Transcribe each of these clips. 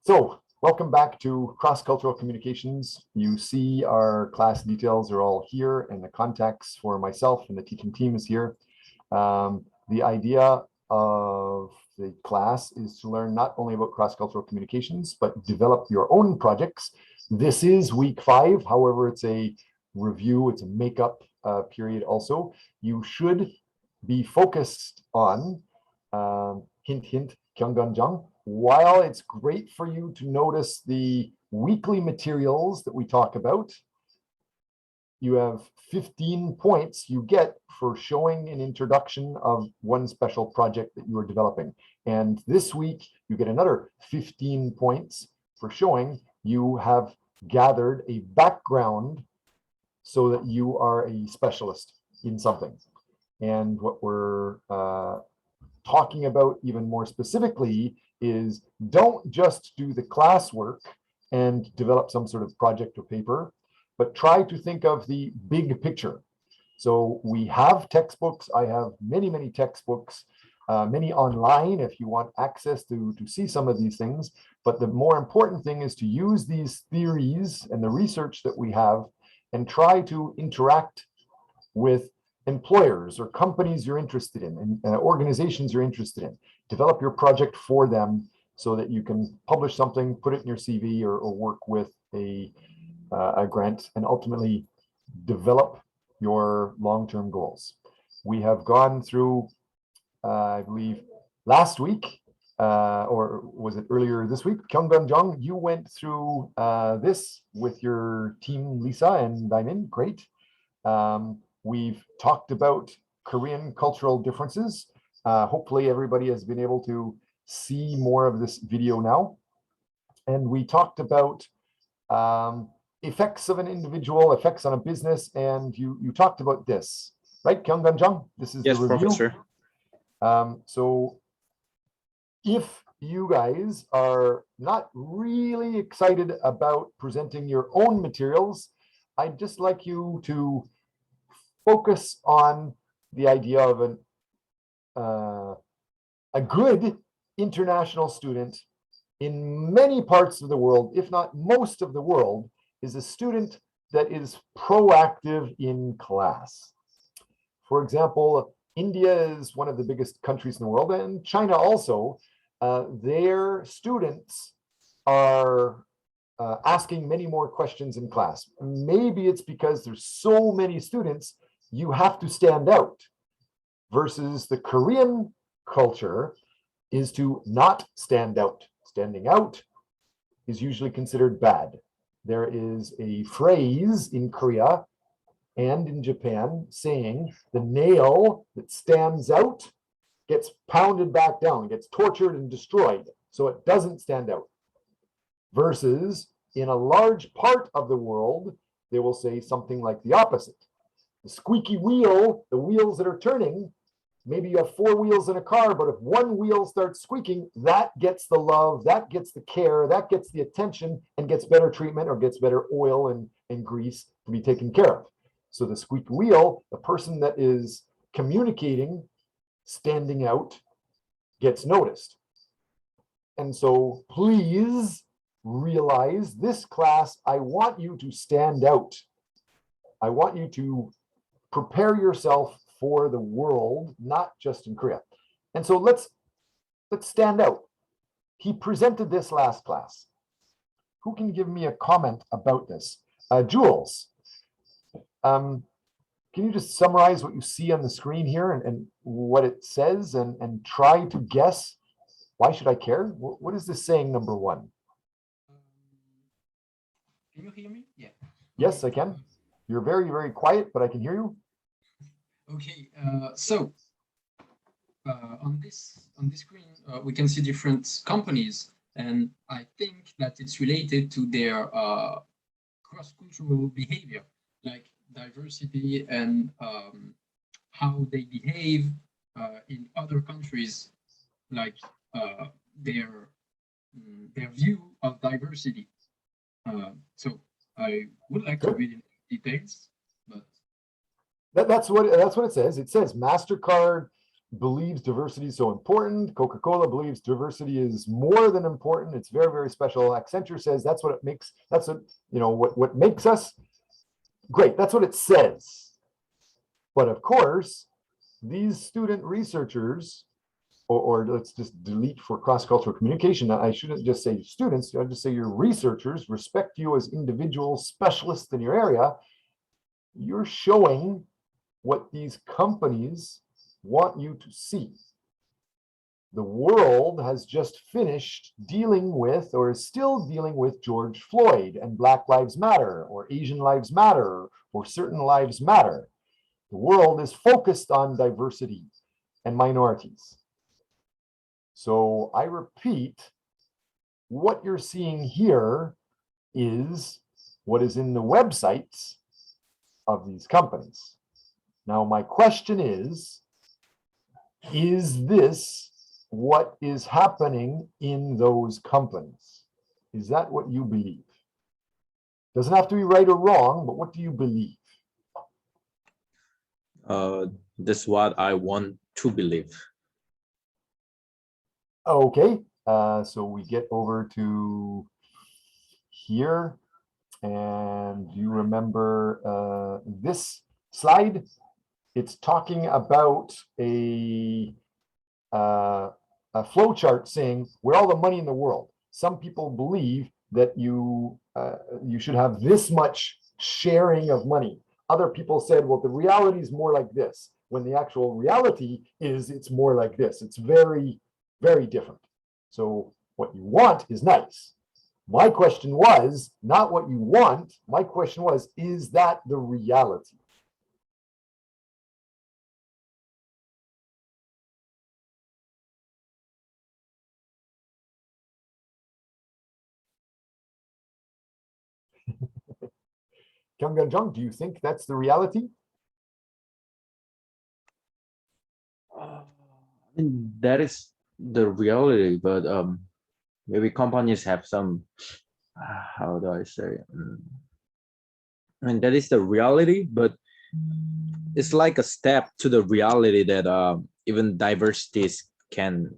So, welcome back to Cross-Cultural Communications. You see our class details are all here, and the contacts for myself and the teaching team is here. The idea of the class is to learn not only about cross-cultural communications, but develop your own projects. This is week 5, however, it's a review, it's a makeup period also. You should be focused on, hint, hint, Gyeongganjang. While it's great for you to notice the weekly materials that we talk about, you have 15 points you get for showing an introduction of one special project that you are developing. And this week, you get another 15 points for showing you have gathered a background so that you are a specialist in something. And what we're talking about even more specifically is don't just do the classwork and develop some sort of project or paper, but try to think of the big picture. So we have textbooks. I have many, many textbooks, many online if you want access to see some of these things. But the more important thing is to use these theories and the research that we have and try to interact with employers or companies you're interested in and organizations you're interested in. Develop your project for them so that you can publish something, put it in your CV, or work with a grant and ultimately develop your long-term goals. We have gone through, I believe, last week, or was it earlier this week? Gyeongganjang, you went through this with your team, Lisa and Diamond. Great. We've talked about Korean cultural differences. Hopefully everybody has been able to see more of this video now. And we talked about effects of an individual, effects on a business, and you talked about this, right, Gyeongganjang? This is yes, the review. Professor. So if you guys are not really excited about presenting your own materials, I'd just like you to focus on the idea of a good international student in many parts of the world, if not most of the world, is a student that is proactive in class. For example, India is one of the biggest countries in the world, and China also. Their students are asking many more questions in class. Maybe it's because there's so many students, you have to stand out, versus the Korean culture is to not stand out. Standing out is usually considered bad. There is a phrase in Korea and in Japan saying the nail that stands out gets pounded back down, gets tortured and destroyed, so it doesn't stand out. Versus in a large part of the world, they will say something like the opposite. The squeaky wheel, the wheels that are turning, maybe you have 4 wheels in a car, but if one wheel starts squeaking, that gets the love, that gets the care, that gets the attention and gets better treatment or gets better oil and grease to be taken care of. So the squeaky wheel, the person that is communicating, standing out, gets noticed. And so please realize this class, I want you to stand out. I want you to prepare yourself for the world, not just in Korea. And so let's stand out. He presented this last class. Who can give me a comment about this? Jules, can you just summarize what you see on the screen here and what it says and try to guess, why should I care? What is this saying, number 1? Can you hear me? Yeah. Yes, I can. You're very, very quiet, but I can hear you. Okay, so on this screen, we can see different companies, and I think that it's related to their cross-cultural behavior, like diversity and how they behave in other countries, like their view of diversity. So I would like to read in details, but that's what it says. It says MasterCard believes diversity is so important. Coca-Cola believes diversity is more than important. It's very, very special. Accenture says that's what it makes, that's what, what makes us great. That's what it says. But of course, these student researchers, or let's just delete for cross-cultural communication. I shouldn't just say students, I'll just say your researchers respect you as individual specialists in your area. You're showing what these companies want you to see. The world has just finished dealing with, or is still dealing with, George Floyd and Black Lives Matter, or Asian Lives Matter, or certain lives matter. The world is focused on diversity and minorities. So I repeat, what you're seeing here is what is in the websites of these companies. Now, my question is this what is happening in those companies? Is that what you believe? Doesn't have to be right or wrong, but what do you believe? That's what I want to believe. Okay, so we get over to here, and you remember this slide? It's talking about a flow chart saying where all the money in the world. Some people believe that you should have this much sharing of money. Other people said, well, the reality is more like this, when the actual reality is it's more like this. It's very, very different. So what you want is nice. My question was not what you want. My question was, is that the reality? Kyunggan, do you think that's the reality? I mean, that is the reality, but maybe companies have some, how do I say? I mean, that is the reality, but it's like a step to the reality that even diversities can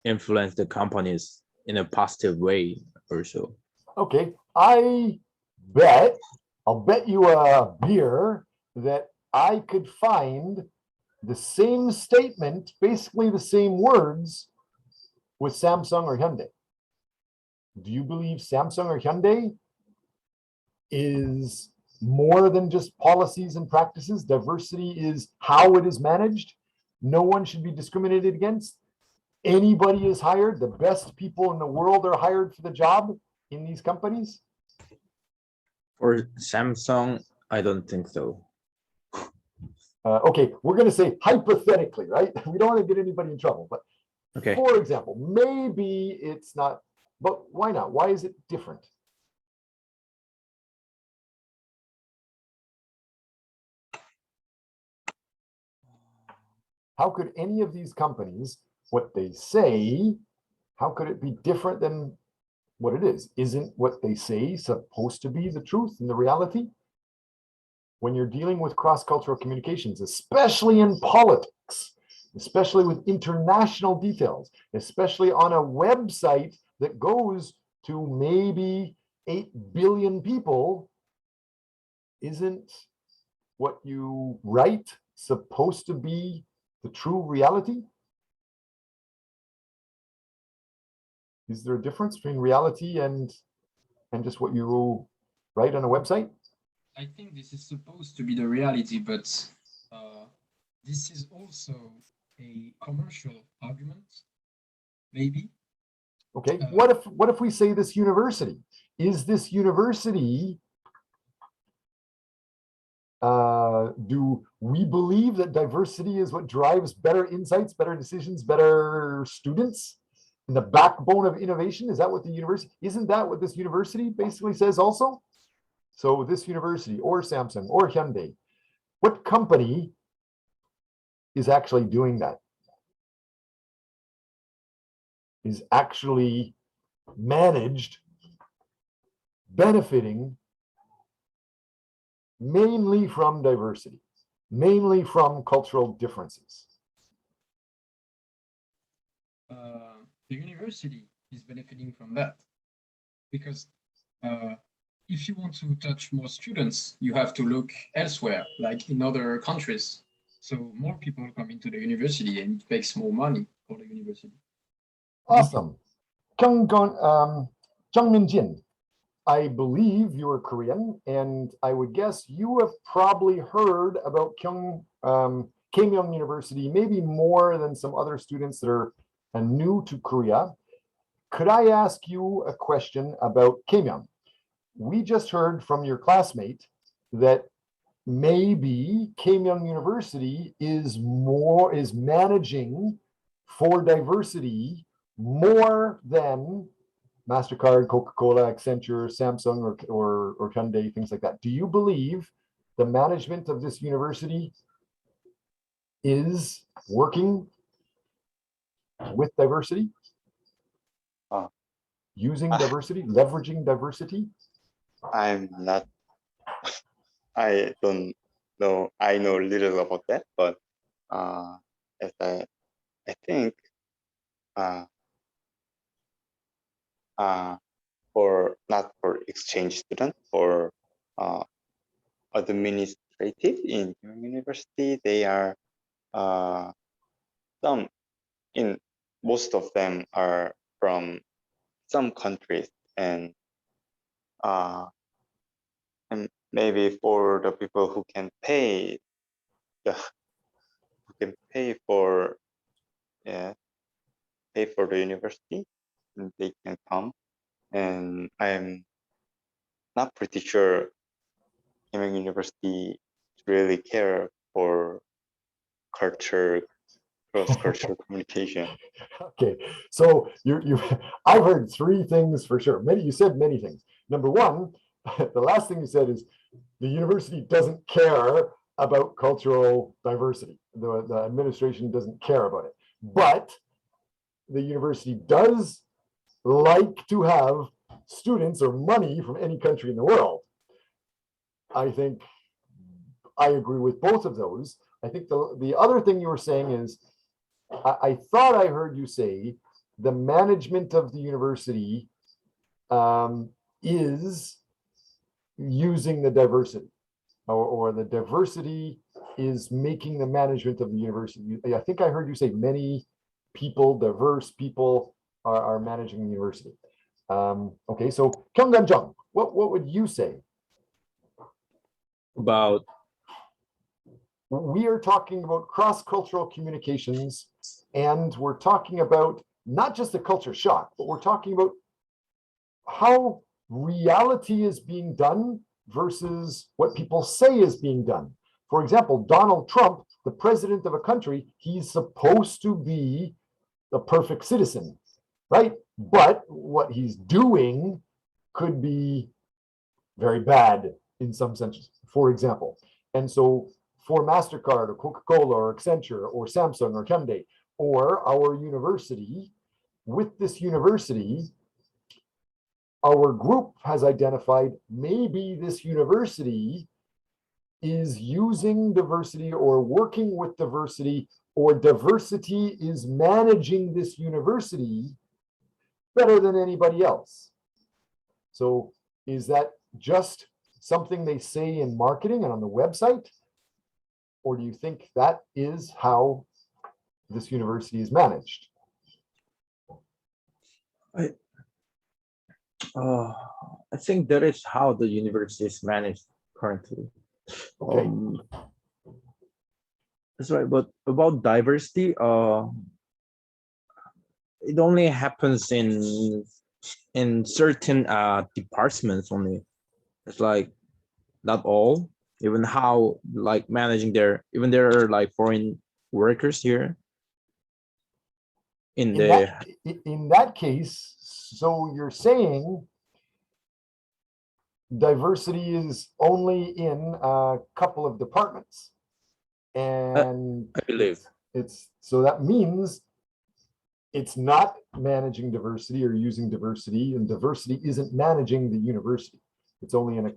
influence the companies in a positive way or so. Okay, I'll bet you a beer that I could find the same statement, basically the same words, with Samsung or Hyundai. Do you believe Samsung or Hyundai is more than just policies and practices? Diversity is how it is managed. No one should be discriminated against. Anybody is hired. The best people in the world are hired for the job in these companies. For Samsung, I don't think so. Okay, we're going to say hypothetically, right? We don't want to get anybody in trouble, but Okay. For example, maybe it's not, but why not? Why is it different? How could any of these companies, what they say, how could it be different than what it is? Isn't what they say supposed to be the truth and the reality? When you're dealing with cross-cultural communications, especially in politics, especially with international details, especially on a website that goes to maybe 8 billion people, isn't what you write supposed to be the true reality? Is there a difference between reality and just what you write on a website? I think this is supposed to be the reality, but this is also a commercial argument, maybe. Okay, what if we say this university? Is this university, do we believe that diversity is what drives better insights, better decisions, better students? And the backbone of innovation? Is that what the university, isn't that what this university basically says also? So this university or Samsung or Hyundai, what company is actually doing that? Is actually managed, benefiting mainly from diversity, mainly from cultural differences? the university is benefiting from that. Because if you want to touch more students, you have to look elsewhere, like in other countries. So more people come into the university and it makes more money for the university. Awesome. Jung Min Jin, I believe you are Korean, and I would guess you have probably heard about Keimyung University, maybe more than some other students that are new to Korea. Could I ask you a question about Keimyung? We just heard from your classmate that maybe Keimyung University is managing for diversity more than MasterCard, Coca-Cola, Accenture, Samsung, or Hyundai, things like that. Do you believe the management of this university is working with diversity? Using diversity, leveraging diversity? I'm not, I don't know, I know little about that, but as I think for not for exchange students, for administrative in university, they are most of them are from some countries, and maybe for the people who can pay for the university, they can come. And I'm not pretty sure Keimyung University really care for cross-cultural communication. Okay, so I've heard three things for sure. You said many things. Number one, the last thing you said is the university doesn't care about cultural diversity. The administration doesn't care about it, but the university does like to have students or money from any country in the world. I think I agree with both of those. I think the other thing you were saying is, I thought I heard you say the management of the university is using the diversity, or the diversity is making the management of the university. I think I heard you say many people, diverse people are managing the university. Okay, so Kyunggan Jung, what would you say? About We are talking about cross-cultural communications, and we're talking about not just the culture shock, but we're talking about how reality is being done versus what people say is being done. For example, Donald Trump, the president of a country, he's supposed to be the perfect citizen, right? But what he's doing could be very bad in some senses, for example. And so for MasterCard or Coca-Cola or Accenture or Samsung or Hyundai or our university, with this university, our group has identified maybe this university is using diversity or working with diversity, or diversity is managing this university better than anybody else. So is that just something they say in marketing and on the website? Or do you think that is how this university is managed? I think that is how the university is managed currently. Okay. That's right. But about diversity, it only happens in certain departments only. It's like not all. Even how like managing there are like foreign workers here in that case, so you're saying diversity is only in a couple of departments, and I believe it's so that means it's not managing diversity or using diversity, and diversity isn't managing the university. It's only in a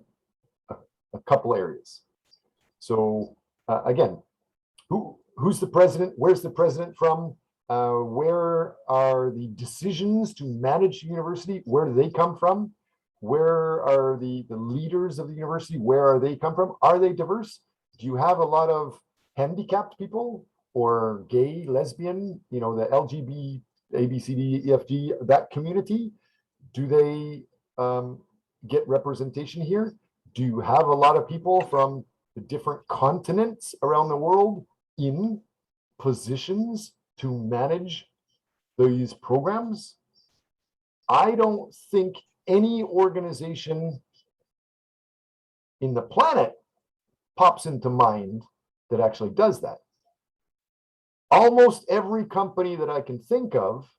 couple areas. So again, who's the president? Where's the president from? Where are the decisions to manage the university? Where do they come from? Where are the leaders of the university? Where are they come from? Are they diverse? Do you have a lot of handicapped people or gay, lesbian, the LGBT, ABCD, EFG, that community? Do they get representation here? Do you have a lot of people from the different continents around the world in positions to manage these programs? I don't think any organization in the planet pops into mind that actually does that. Almost every company that I can think of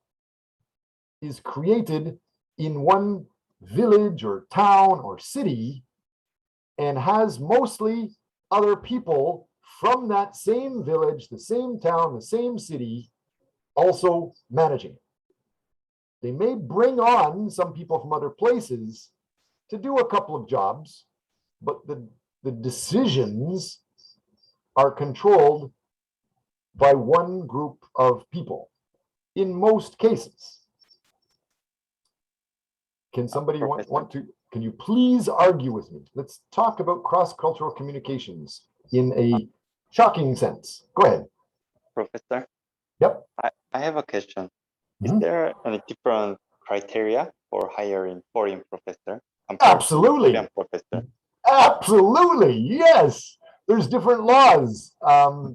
is created in one village or town or city and has mostly other people from that same village, the same town, the same city, also managing it. They may bring on some people from other places to do a couple of jobs, but the decisions are controlled by one group of people in most cases. Can somebody want to, can you please argue with me? Let's talk about cross-cultural communications in a shocking sense. Go ahead. Professor? Yep. I have a question. Is there any different criteria for hiring foreign professor compared Absolutely. to Korean professor? Absolutely, yes. There's different laws.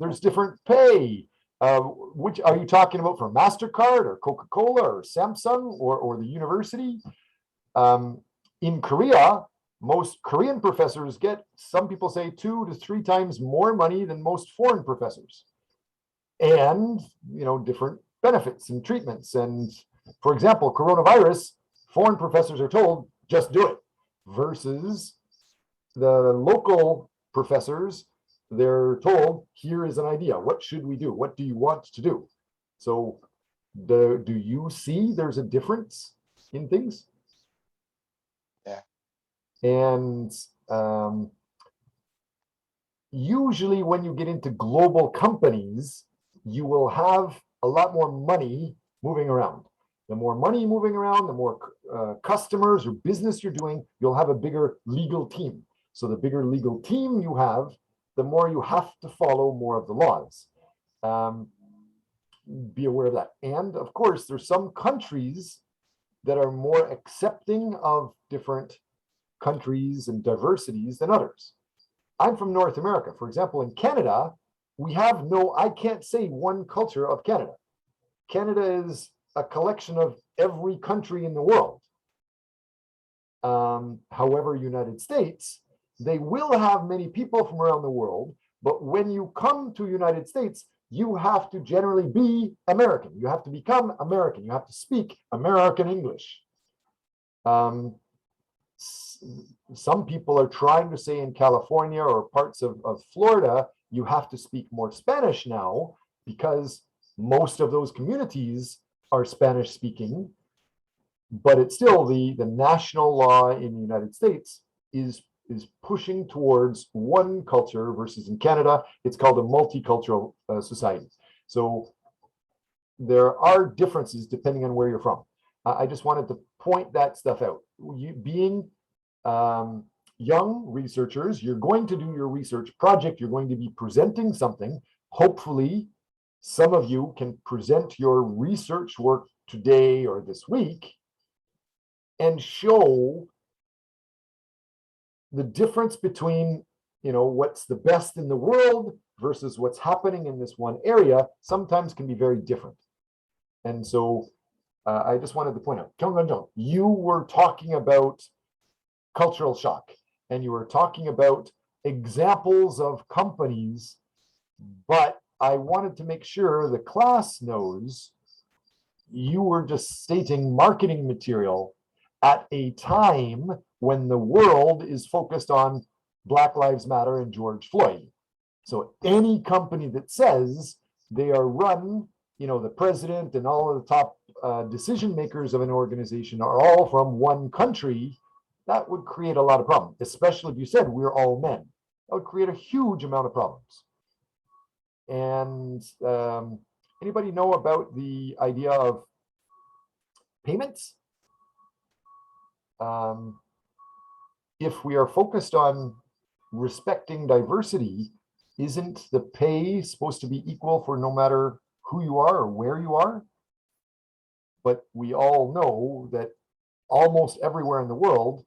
There's different pay. Which are you talking about for MasterCard or Coca-Cola or Samsung or the university? In Korea, most Korean professors get, some people say, 2 to 3 times more money than most foreign professors. And, different benefits and treatments. And for example, coronavirus, foreign professors are told, just do it, versus the local professors, they're told, here is an idea. What should we do? What do you want to do? So do you see there's a difference in things? Yeah. And usually when you get into global companies, you will have a lot more money moving around. The more money moving around, the more customers or business you're doing, you'll have a bigger legal team. So the bigger legal team you have, the more you have to follow more of the laws. Be aware of that. And of course, there's some countries that are more accepting of different countries and diversities than others. I'm from North America. For example, in Canada, I can't say one culture of Canada. Canada is a collection of every country in the world. However, United States, they will have many people from around the world, but when you come to United States, you have to generally be American. You have to become American. You have to speak American English. Some people are trying to say in California or parts of Florida, you have to speak more Spanish now because most of those communities are Spanish speaking, but it's still the national law in the United States is pushing towards one culture versus in Canada, it's called a multicultural society. So there are differences depending on where you're from. I just wanted to point that stuff out. Being young researchers, you're going to do your research project, you're going to be presenting something. Hopefully, some of you can present your research work today or this week and show the difference between, what's the best in the world versus what's happening in this one area sometimes can be very different. And so I just wanted to point out, Jong, you were talking about cultural shock, and you were talking about examples of companies, but I wanted to make sure the class knows you were just stating marketing material at a time when the world is focused on Black Lives Matter and George Floyd. So any company that says they are run, the president and all of the top decision makers of an organization are all from one country, that would create a lot of problems, especially if you said we're all men. That would create a huge amount of problems. And Anybody know about the idea of payments? If we are focused on respecting diversity, isn't the pay supposed to be equal for no matter who you are or where you are? But we all know that almost everywhere in the world,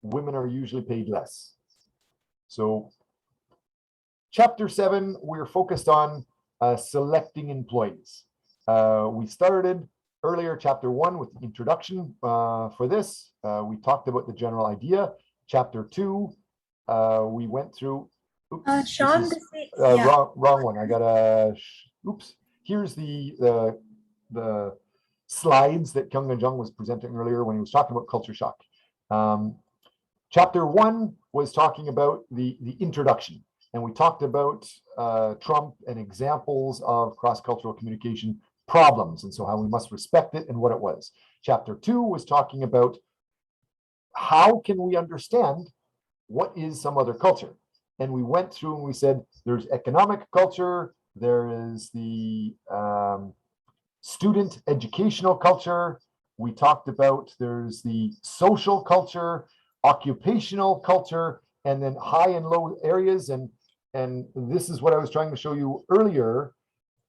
women are usually paid less. So chapter 7, we're focused on selecting employees. We started earlier, chapter 1, with the introduction for this. We talked about the general idea. Chapter 2, we went through. Oops, Sean, wrong one. I gotta. Oops. Here's the slides that Kyung Jung was presenting earlier when he was talking about culture shock. Chapter 1 was talking about the introduction, and we talked about Trump and examples of cross-cultural communication problems, and so how we must respect it and what it was. Chapter 2 was talking about how can we understand what is some other culture. And we went through and we said there's economic culture, there is the student educational culture. We talked about there's the social culture, occupational culture, and then high and low areas. And this is what I was trying to show you earlier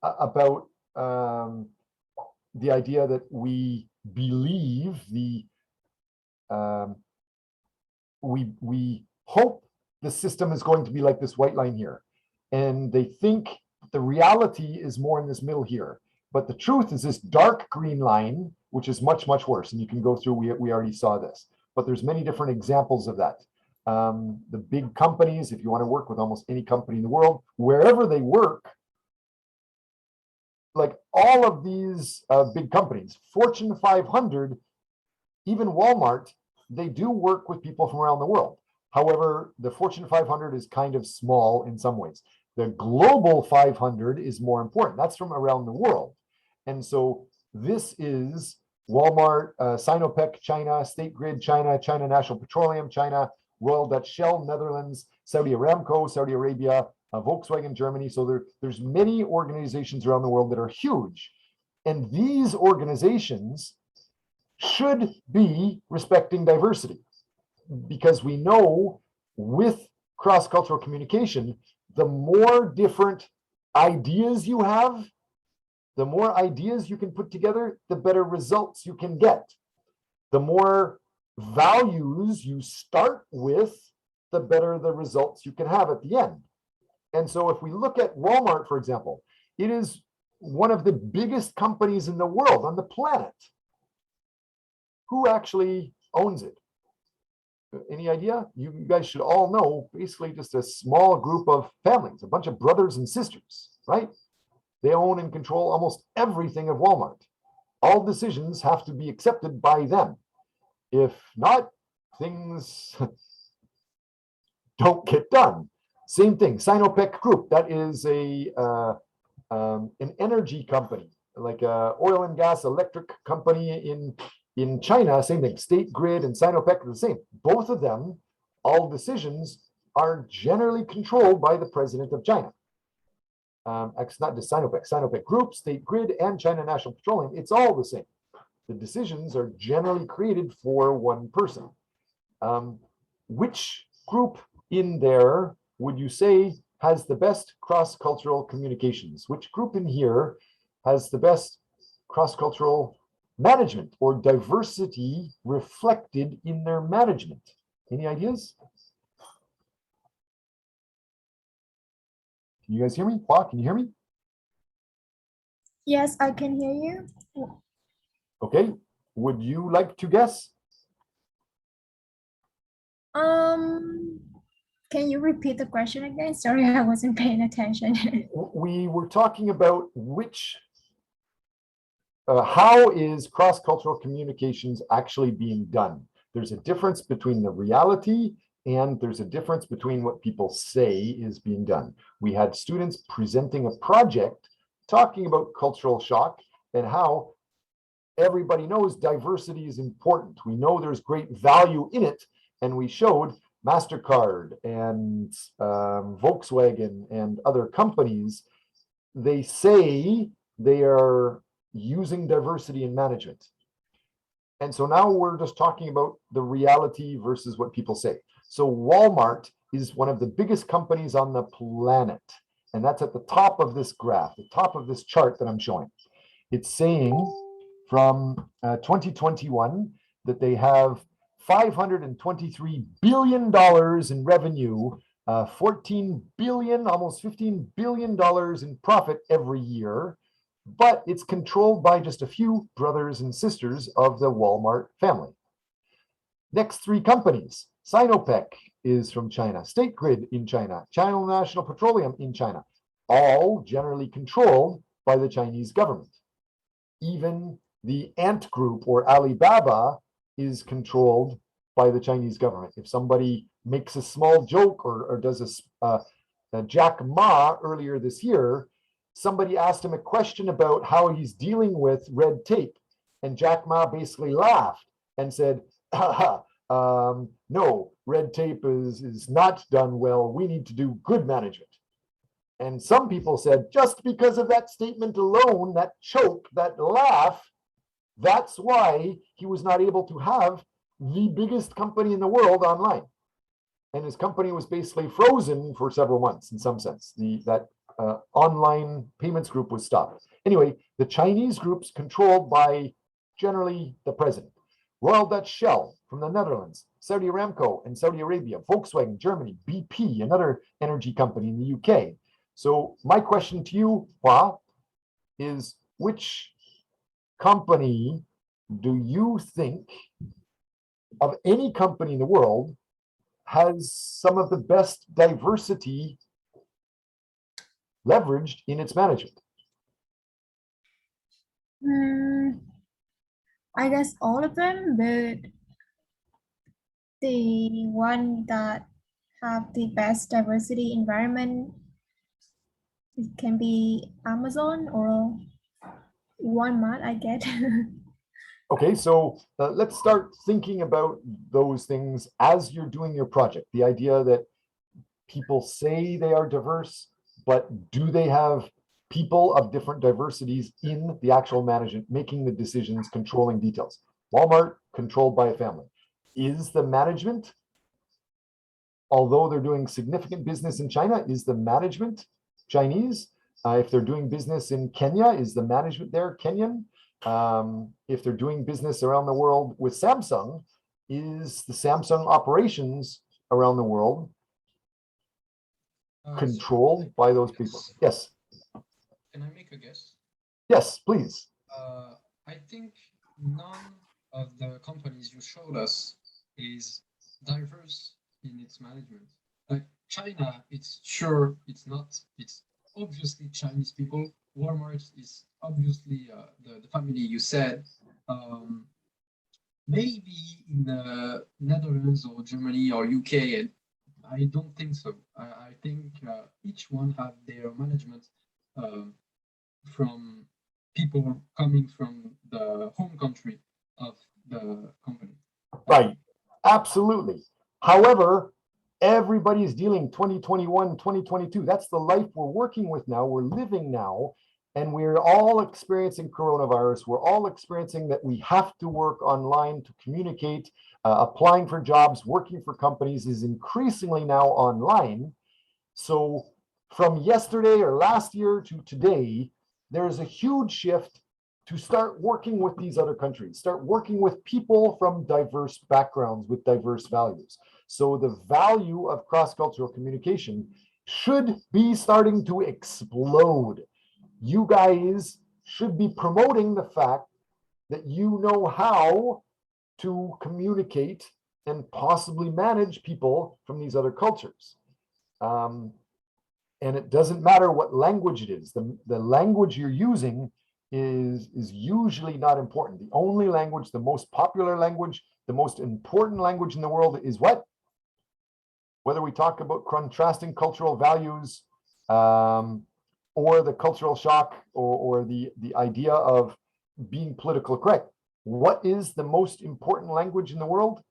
about the idea that we believe we hope the system is going to be like this white line here. And they think the reality is more in this middle here. But the truth is this dark green line, which is much, much worse. And you can go through, we already saw this. But there's many different examples of that. The big companies, if you want to work with almost any company in the world, wherever they work, like all of these big companies, Fortune 500, even Walmart, they do work with people from around the world. However, the Fortune 500 is kind of small in some ways. The global 500 is more important. That's from around the world. And so this is Walmart, Sinopec, China, State Grid, China, China National Petroleum, China, Royal Dutch Shell, Netherlands, Saudi Aramco, Saudi Arabia, Volkswagen, Germany. So there's many organizations around the world that are huge. And these organizations should be respecting diversity, because we know with cross-cultural communication, the more different ideas you have, the more ideas you can put together, the better results you can get. The more values you start with, the better the results you can have at the end. And so if we look at Walmart, for example, it is one of the biggest companies in the world, on the planet. Who actually owns it? Any idea? You guys should all know, basically just a small group of families, a bunch of brothers and sisters, right? They own and control almost everything of Walmart. All decisions have to be accepted by them. If not, things don't get done. Same thing, Sinopec Group, that is an energy company, like a oil and gas electric company in China, same thing, State Grid and Sinopec are the same. Both of them, all decisions are generally controlled by the president of China. It's not just Sinopec Group, State Grid, and China National Petroleum, it's all the same. The decisions are generally created for one person. Which group in there would you say has the best cross-cultural communications? Which group in here has the best cross-cultural management or diversity reflected in their management? Any ideas? Can you guys hear me? Bob, can you hear me? Yes, I can hear you. Okay, would you like to guess? Can you repeat the question again? Sorry, I wasn't paying attention. We were talking about how is cross-cultural communications actually being done? There's a difference between the reality and there's a difference between what people say is being done. We had students presenting a project talking about cultural shock and how everybody knows diversity is important. We know there's great value in it, and we showed MasterCard and Volkswagen and other companies they say they are using diversity in management. And so now we're just talking about the reality versus what people say. So Walmart is one of the biggest companies on the planet. And that's at the top of this graph, the top of this chart that I'm showing. It's saying from 2021 that they have $523 billion in revenue, 14 billion, almost $15 billion in profit every year, but it's controlled by just a few brothers and sisters of the Walmart family. Next three companies, Sinopec is from China, State Grid in China, China National Petroleum in China, all generally controlled by the Chinese government. Even the Ant Group or Alibaba is controlled by the Chinese government. If somebody makes a small joke or does a Jack Ma earlier this year, somebody asked him a question about how he's dealing with red tape. And Jack Ma basically laughed and said, no, red tape is not done well. We need to do good management. And some people said, just because of that statement alone, that choke, that laugh, that's why he was not able to have the biggest company in the world online. And his company was basically frozen for several months in some sense. That online payments group was stopped. Anyway, the Chinese groups controlled by generally the president. Royal Dutch Shell from the Netherlands, Saudi Aramco in Saudi Arabia, Volkswagen, Germany, BP, another energy company in the UK. So my question to you, Hua, is which company do you think of any company in the world has some of the best diversity leveraged in its management? I guess all of them, but the one that have the best diversity environment, it can be Amazon or Walmart, I get. Okay, so let's start thinking about those things as you're doing your project. The idea that people say they are diverse, but do they have people of different diversities in the actual management, making the decisions, controlling details? Walmart, controlled by a family. Is the management, although they're doing significant business in China, is the management Chinese? If they're doing business in Kenya, is the management there Kenyan? If they're doing business around the world with Samsung, is the Samsung operations around the world controlled by those people? Yes. Can I make a guess? Yes, please. I think none of the companies you showed us is diverse in its management. Like China, it's sure it's not. It's obviously Chinese people. Walmart is obviously the family you said. Maybe in the Netherlands or Germany or UK, and I don't think so. I think each one have their management from people coming from the home country of the company. Right, absolutely. However, everybody's dealing 2021, 2022. That's the life we're working with now, we're living now, and we're all experiencing coronavirus. We're all experiencing that we have to work online to communicate. Applying for jobs, working for companies is increasingly now online. So from yesterday or last year to today, there's a huge shift to start working with these other countries, start working with people from diverse backgrounds with diverse values. So the value of cross-cultural communication should be starting to explode. You guys should be promoting the fact that you know how to communicate and possibly manage people from these other cultures. And it doesn't matter what language it is. The language you're using is usually not important. The only language, the most popular language, the most important language in the world is what? Whether we talk about contrasting cultural values or the cultural shock or the idea of being politically correct. What is the most important language in the world?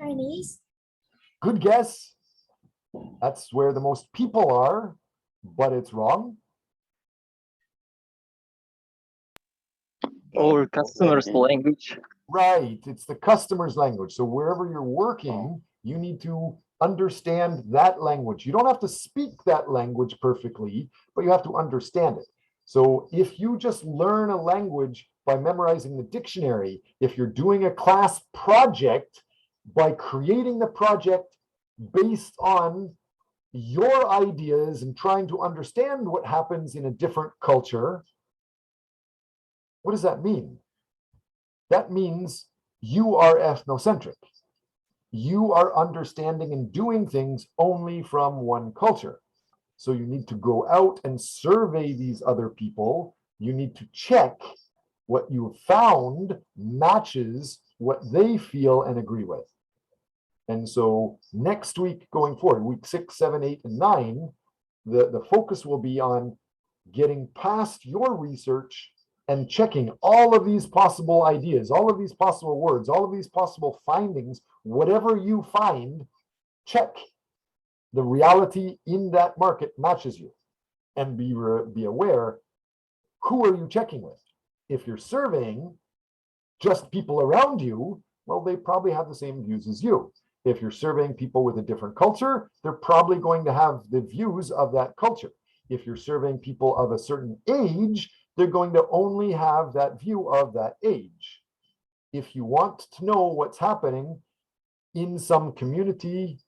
Chinese. Good guess. That's where the most people are, but it's wrong. Or customer's language. Right, it's the customer's language. So wherever you're working, you need to understand that language. You don't have to speak that language perfectly, but you have to understand it. So if you just learn a language by memorizing the dictionary, if you're doing a class project by creating the project based on your ideas and trying to understand what happens in a different culture, what does that mean? That means you are ethnocentric. You are understanding and doing things only from one culture. So you need to go out and survey these other people. You need to check what you found matches what they feel and agree with. And so next week going forward, week 6, 7, 8, and 9, the focus will be on getting past your research and checking all of these possible ideas, all of these possible words, all of these possible findings. Whatever you find, check the reality in that market matches you, and be aware, who are you checking with? If you're surveying just people around you, well, they probably have the same views as you. If you're surveying people with a different culture, they're probably going to have the views of that culture. If you're surveying people of a certain age, they're going to only have that view of that age. If you want to know what's happening in some community,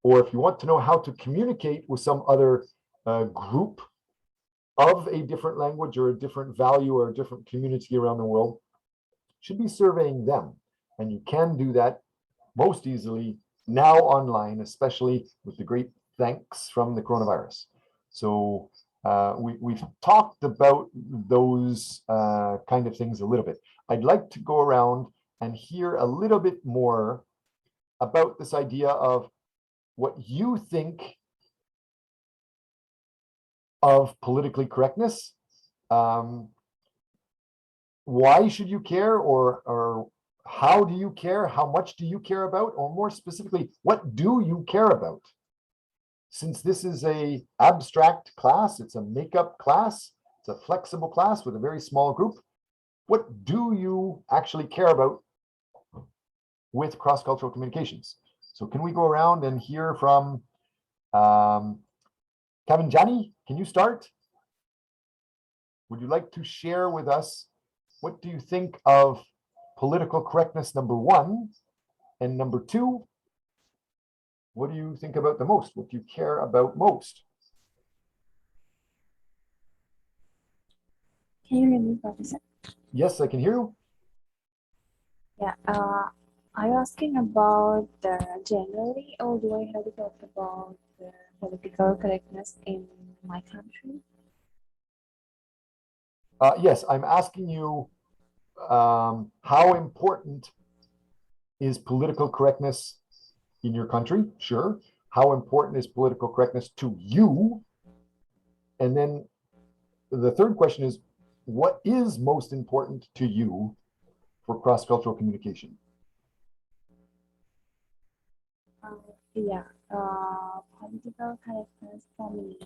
or if you want to know how to communicate with some other group of a different language or a different value or a different community around the world, you should be surveying them. And you can do that most easily now online, especially with the great thanks from the coronavirus. So we've talked about those kind of things a little bit. I'd like to go around and hear a little bit more about this idea of what you think of politically correctness. Why should you care, or how do you care? How much do you care about? Or more specifically, what do you care about? Since this is a abstract class, it's a makeup class, it's a flexible class with a very small group, what do you actually care about with cross-cultural communications? So can we go around and hear from Kevin Jani? Can you start? Would you like to share with us, what do you think of political correctness, number 1, and number 2, what do you think about the most? What do you care about most? Can you hear me, Professor? Yes, I can hear you. Yeah. Are you asking about generally, or do I have to talk about the political correctness in my country? Yes, I'm asking you, how important is political correctness in your country? Sure. How important is political correctness to you? And then the third question is, what is most important to you for cross-cultural communication? Yeah. Political correctness for me.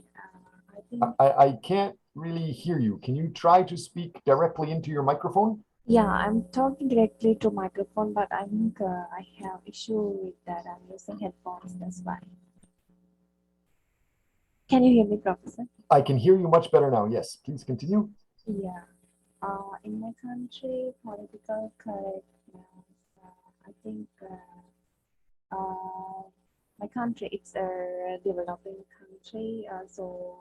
I think. I can't really hear you. Can you try to speak directly into your microphone? Yeah, I'm talking directly to microphone, but I think I have issue with that. I'm using headphones. That's why. Can you hear me, Professor? I can hear you much better now. Yes, please continue. Yeah. In my country, political correctness. I think my country is a developing country, so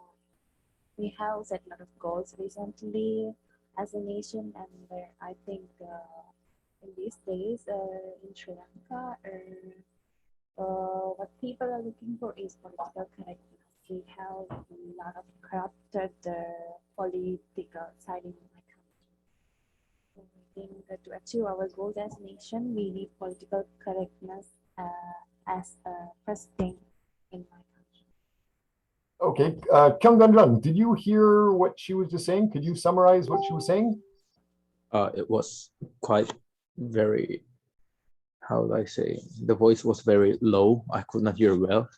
we have set a lot of goals recently as a nation, and I think in these days in Sri Lanka, what people are looking for is political correctness. We have a lot of corrupted political side in my country. So I think that to achieve our goals as a nation, we need political correctness as a first thing in my country. Okay, Kyung-Gun, did you hear what she was just saying? Could you summarize what she was saying? It was quite very, how do I say? The voice was very low. I could not hear well.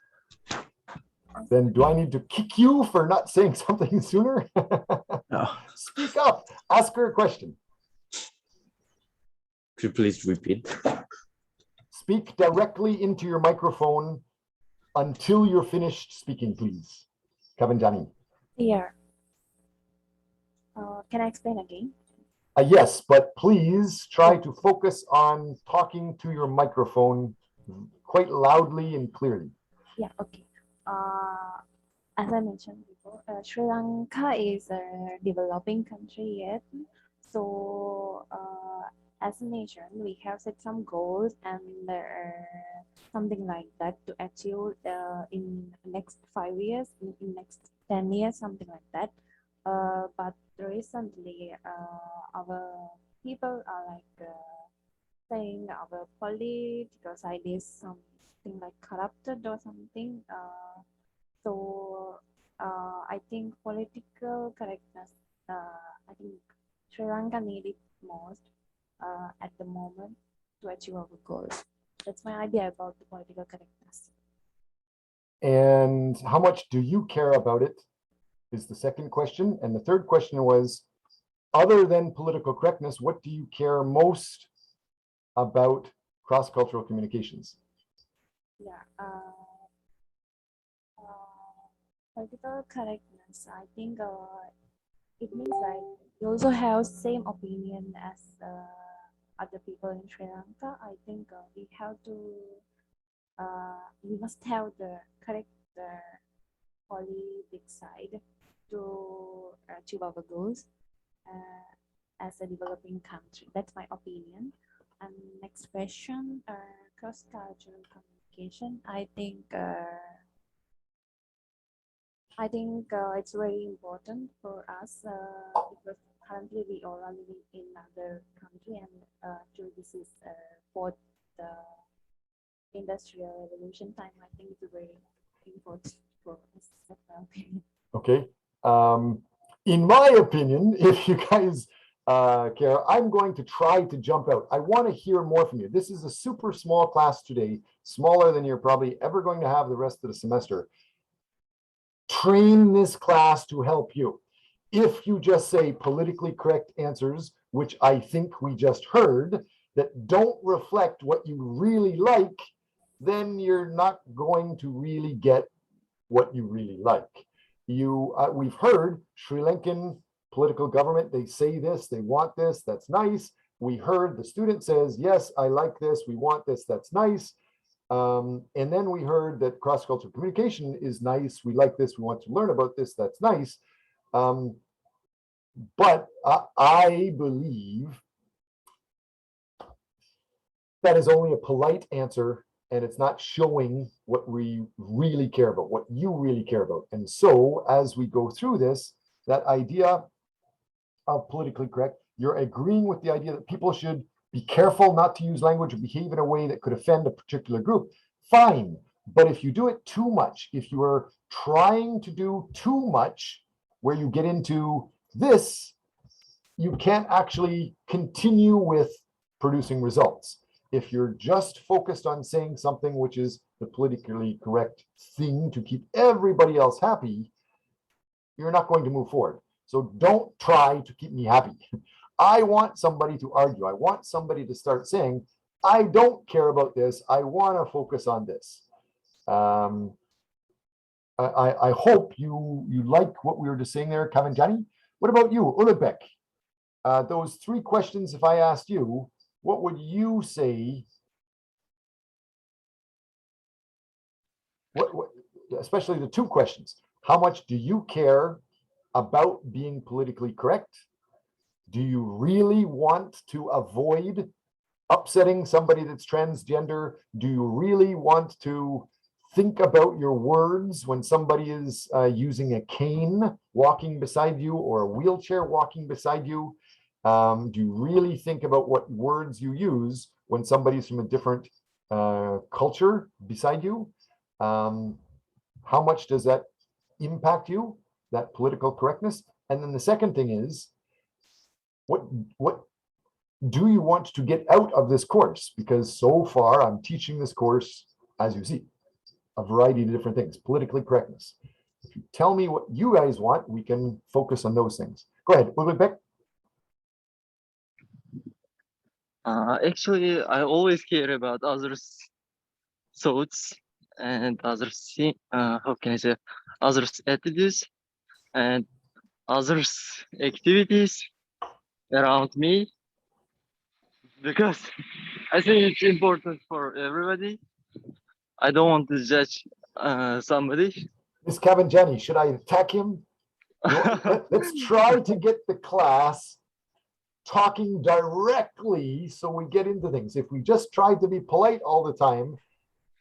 Then do I need to kick you for not saying something sooner? No. Speak up. Ask her a question. Could you please repeat? Speak directly into your microphone until you're finished speaking, please. Kavanjani. Yeah. Can I explain again? Yes, but please try to focus on talking to your microphone quite loudly and clearly. Yeah, okay. As I mentioned before, Sri Lanka is a developing country yet. So, as a nation, we have set some goals and something like that to achieve in next 5 years, in next 10 years, something like that. But recently, our people are like saying our political side is something like corrupted or something. So I think political correctness, I think Sri Lanka need it most at the moment to achieve our goals. That's my idea about the political correctness. And how much do you care about it is the second question. And the third question was, other than political correctness, what do you care most about cross-cultural communications? Yeah. Political correctness, I think it means like you also have same opinion as other people in Sri Lanka. I think we have to, we must have the correct politics side to achieve our goals as a developing country. That's my opinion. And next question, cross-cultural communication. I think it's very important for us because currently we all are living in another country, and actually this is for the industrial revolution time. I think it's very important for us. That's my opinion. Okay. In my opinion, if you guys care, I'm going to try to jump out. I want to hear more from you. This is a super small class today, smaller than you're probably ever going to have the rest of the semester. Train this class to help you. If you just say politically correct answers, which I think we just heard, that don't reflect what you really like, then you're not going to really get what you really like. We've heard Sri Lankan political government, they say this, they want this, that's nice. We heard the student says, yes, I like this, we want this, that's nice. And then we heard that cross-cultural communication is nice. We like this. We want to learn about this. That's nice. But I believe that is only a polite answer, and it's not showing what we really care about, what you really care about. And so as we go through this, that idea of politically correct, you're agreeing with the idea that people should be careful not to use language or behave in a way that could offend a particular group. Fine. But if you do it too much, if you are trying to do too much, where you get into this, you can't actually continue with producing results. If you're just focused on saying something which is the politically correct thing to keep everybody else happy, you're not going to move forward. So don't try to keep me happy. I want somebody to argue. I want somebody to start saying, I don't care about this. I want to focus on this. I hope you like what we were just saying there, Kavanjani. What about you, Ulubek? Those three questions, if I asked you, what would you say? What, especially the two questions. How much do you care about being politically correct? Do you really want to avoid upsetting somebody that's transgender? Do you really want to think about your words when somebody is using a cane walking beside you or a wheelchair walking beside you? Do you really think about what words you use when somebody's from a different culture beside you? How much does that impact you, that political correctness? And then the second thing is, what do you want to get out of this course? Because so far I'm teaching this course as you see. a variety of different things. Politically correctness. If you tell me what you guys want, we can focus on those things. Go ahead, Ulrich. Actually, I always care about others' thoughts and others, how can I say, others' attitudes and others' activities around me, because I think it's important for everybody. I don't want to judge somebody. Miss Kavanjani, should I attack him? Let's try to get the class talking directly so we get into things. If we just try to be polite all the time,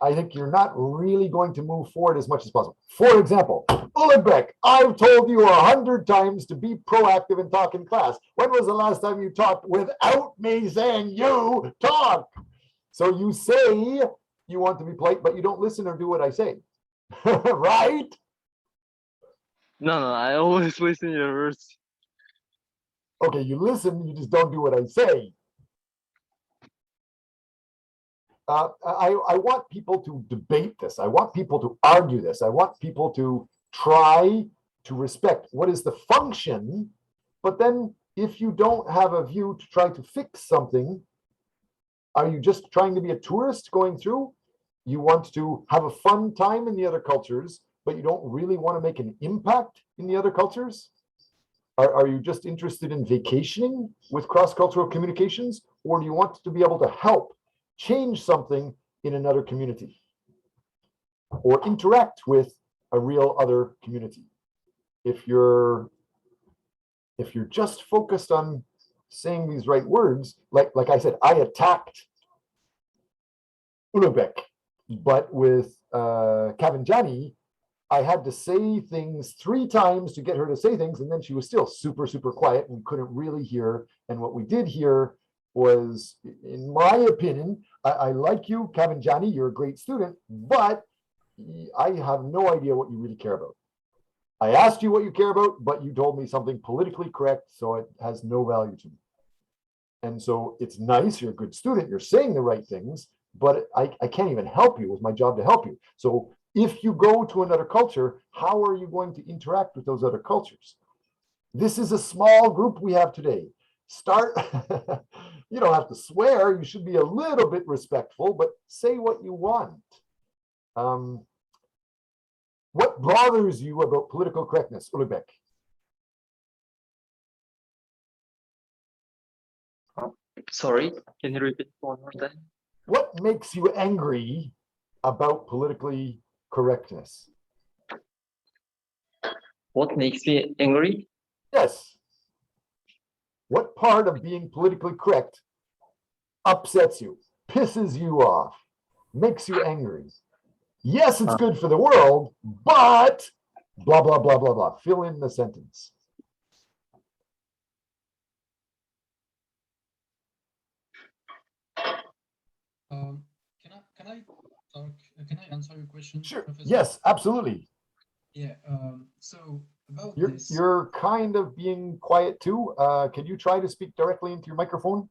I think you're not really going to move forward as much as possible. For example, Ulrich, I've told you 100 times to be proactive and talk in class. When was the last time you talked without me saying you talk? So you say you want to be polite, but you don't listen or do what I say. Right? No, I always listen to your words. Okay, you listen, you just don't do what I say. I want people to debate this. I want people to argue this. I want people to try to respect what is the function. But then if you don't have a view to try to fix something, are you just trying to be a tourist going through? You want to have a fun time in the other cultures, but you don't really want to make an impact in the other cultures? Are you just interested in vacationing with cross-cultural communications, or do you want to be able to help change something in another community or interact with a real other community? If you're just focused on saying these right words, like I said, I attacked Ulrich, but with Kavanjani, I had to say things 3 times to get her to say things, and then she was still super, super quiet and couldn't really hear. And what we did hear was, in my opinion, I like you, Kavanjani, you're a great student, but I have no idea what you really care about. I asked you what you care about, but you told me something politically correct, so it has no value to me. And so it's nice, you're a good student, you're saying the right things, but I can't even help you. It's my job to help you. So if you go to another culture, how are you going to interact with those other cultures? This is a small group we have today. Start, you don't have to swear, you should be a little bit respectful, but say what you want. What bothers you about political correctness, Ulrich? Sorry, can you repeat one more time? What makes you angry about politically correctness? What makes me angry? Yes. What part of being politically correct upsets you, pisses you off, makes you angry? Yes, it's good for the world, but blah, blah, blah, blah, blah. Fill in the sentence. Can I answer your question? Sure. Professor? Yes, absolutely. Yeah. So about You're, this, you're kind of being quiet too. Can you try to speak directly into your microphone?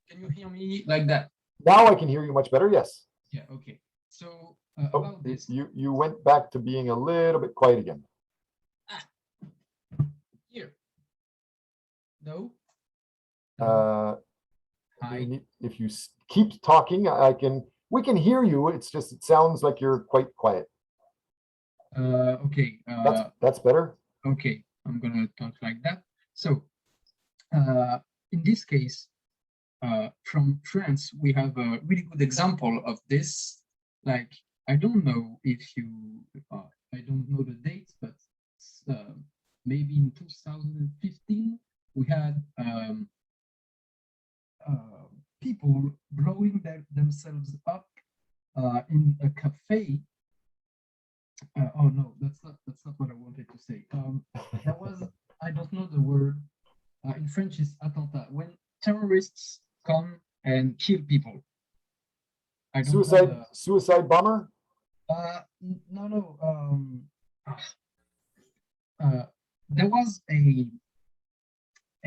can you hear me like that? Now I can hear you much better. Yes. Yeah. Okay. So Oh, about this, you went back to being a little bit quiet again. here. No. Hi. If you keep talking, we can hear you. It's just, it sounds like you're quite quiet. Okay. That's better. Okay. I'm gonna talk like that. So in this case, from France, we have a really good example of this. Like, I don't know if you, I don't know the date, but maybe in 2015, we had people blowing themselves up in a cafe. Oh no, that's not what I wanted to say. That was, I don't know the word. In French, is attentat. When terrorists come and kill people. I don't know suicide bomber? No. There was a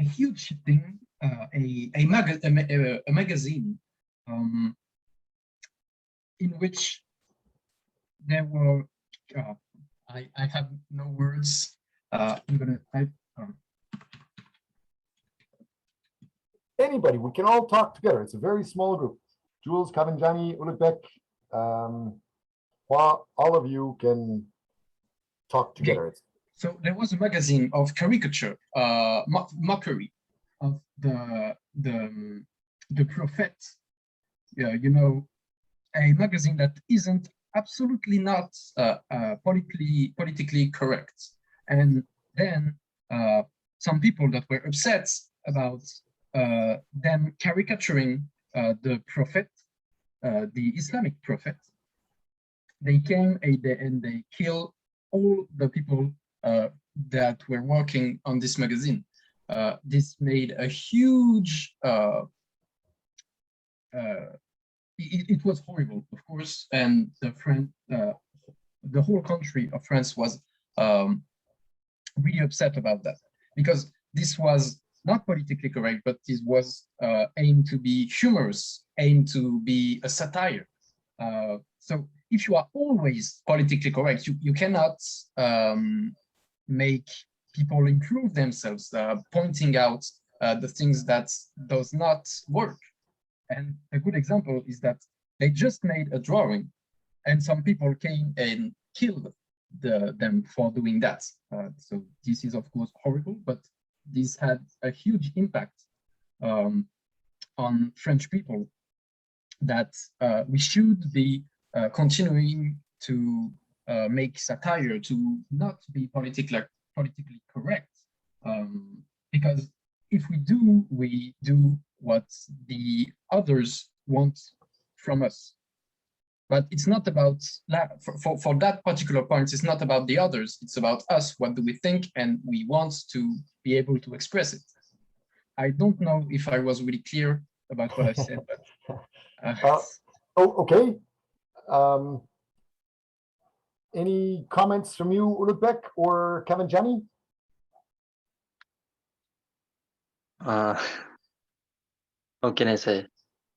huge thing, a magazine in which there were, I have no words. I'm gonna type. Anybody, we can all talk together. It's a very small group. Jules, Kavanjani, Ulukbek, all of you can talk together. So there was a magazine of caricature, mockery of the prophet. You know, a magazine that isn't absolutely not politically correct. And then some people that were upset about them caricaturing the prophet, the Islamic prophet, they came and they killed all the people that were working on this magazine. This made a huge, it was horrible, of course, and the whole country of France was really upset about that, because this was not politically correct, but this was aimed to be humorous, aimed to be a satire. So if you are always politically correct, you cannot make people improve themselves, pointing out the things that does not work. And a good example is that they just made a drawing and some people came and killed them for doing that. So this is of course horrible, but this had a huge impact on French people, that we should be continuing to make satire, to not be politically correct, because if we do what the others want from us. But it's not about for that particular point, it's not about the others, it's about us. What do we think? And we want to be able to express it. I don't know if I was really clear about what I said, but okay. Any comments from you, Ulukbek or Kavanjani? How can I say?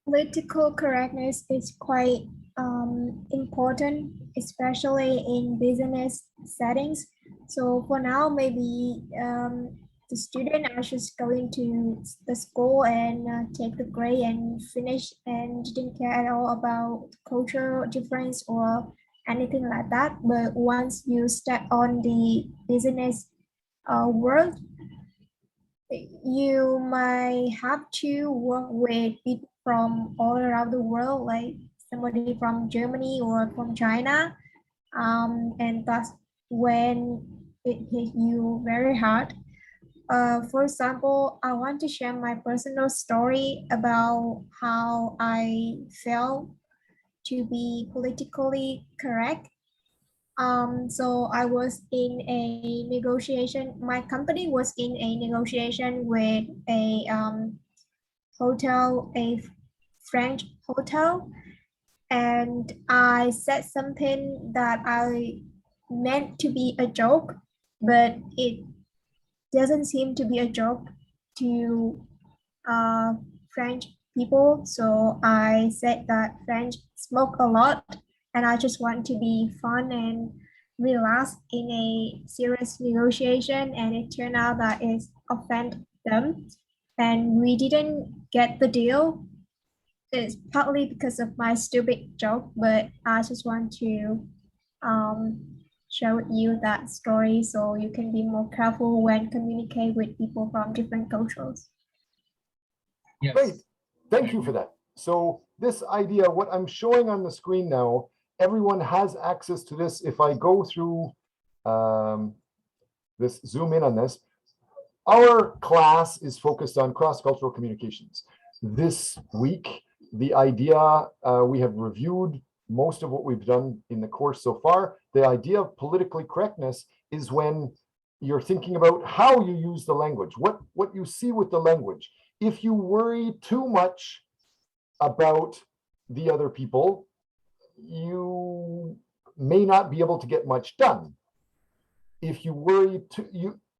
Political correctness is quite important, especially in business settings. So for now, maybe the student are just going to the school and take the grade and finish and didn't care at all about cultural difference or anything like that. But once you step on the business world, you might have to work with people from all around the world, like somebody from Germany or from China, and that's when it hit you very hard. For example, I want to share my personal story about how I felt to be politically correct. So I was in a negotiation. My company was in a negotiation with a hotel, a French hotel, and I said something that I meant to be a joke, but it doesn't seem to be a joke to French people. So I said that French smoke a lot and I just want to be fun and relax in a serious negotiation, and it turned out that it offended them and we didn't get the deal. It's partly because of my stupid joke, but I just want to show you that story so you can be more careful when communicate with people from different cultures. yes. Great, thank you for that. So this idea, what I'm showing on the screen now, everyone has access to this. If I go through this, zoom in on this, our class is focused on cross-cultural communications. This week, the idea, we have reviewed most of what we've done in the course so far. The idea of politically correctness is when you're thinking about how you use the language, what you see with the language. If you worry too much about the other people, you may not be able to get much done. If you worry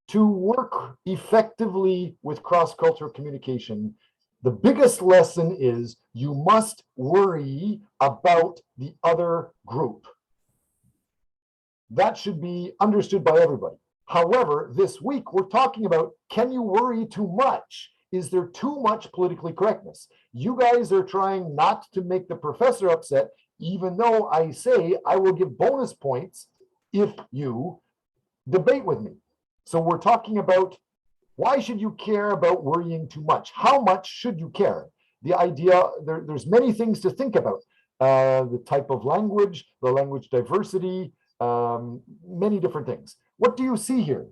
to work effectively with cross-cultural communication, the biggest lesson is you must worry about the other group. That should be understood by everybody. However, this week we're talking about, can you worry too much? Is there too much politically correctness? You guys are trying not to make the professor upset, even though I say I will give bonus points if you debate with me. So we're talking about, why should you care about worrying too much? How much should you care? The idea, there's many things to think about. The type of language, the language diversity, many different things. What do you see here?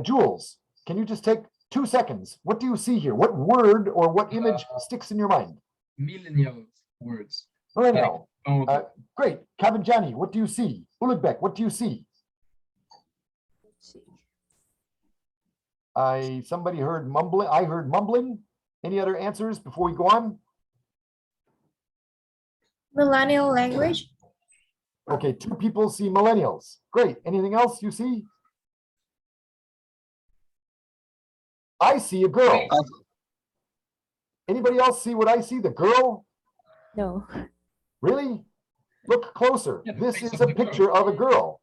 Jules, can you just take 2 seconds? What do you see here? What word or what image sticks in your mind? Millennial words. Millennial. Oh, Great. Kavanjani, what do you see? Ulugbeck, what do you see? Somebody heard mumbling. I heard mumbling. Any other answers before we go on? Millennial language. Okay, 2 people see millennials. Great. Anything else you see? I see a girl. Anybody else see what I see? The girl? No. Really? Look closer. Yeah, the This face is of a the girl. picture of a girl.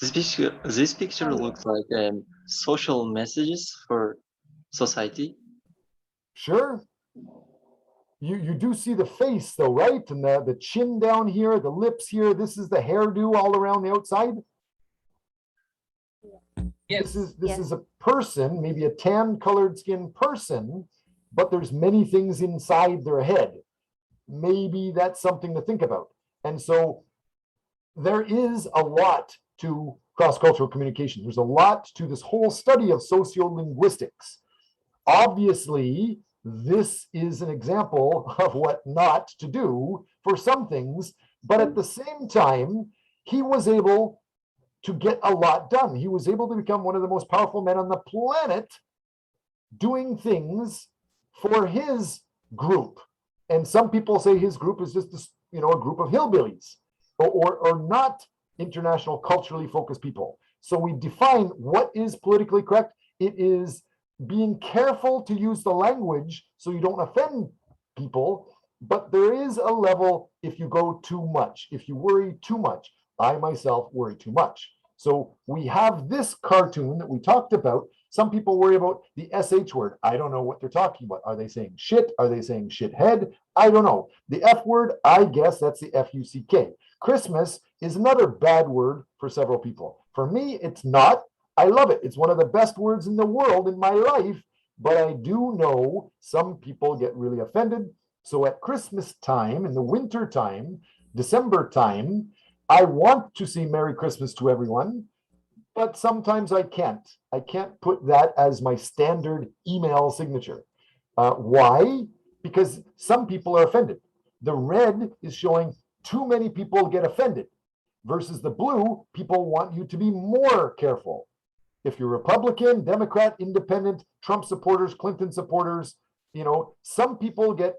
This picture looks like social messages for society. Sure. You do see the face though, right? And the chin down here, the lips here. This is the hairdo all around the outside. yes. This is a person, maybe a tan colored skin person, but there's many things inside their head. Maybe that's something to think about. And so there is a lot to cross-cultural communication. There's a lot to this whole study of sociolinguistics. Obviously, this is an example of what not to do for some things, but at the same time, he was able to get a lot done. He was able to become one of the most powerful men on the planet doing things for his group. And some people say his group is just this, a group of hillbillies or not international culturally focused people. So we define what is politically correct. It is being careful to use the language so you don't offend people, but there is a level if you go too much, if you worry too much. I myself worry too much. So we have this cartoon that we talked about. Some people worry about the SH word. I don't know what they're talking about. Are they saying shit? Are they saying shithead? I don't know. The F word, I guess that's the F-U-C-K. Christmas is another bad word for several people. For me, it's not. I love it. It's one of the best words in the world in my life, but I do know some people get really offended. So at Christmas time, in the winter time, December time, I want to say Merry Christmas to everyone, but sometimes I can't. I can't put that as my standard email signature. Why? Because some people are offended. The red is showing too many people get offended versus the blue, people want you to be more careful. If you're Republican, Democrat, Independent, Trump supporters, Clinton supporters, some people get,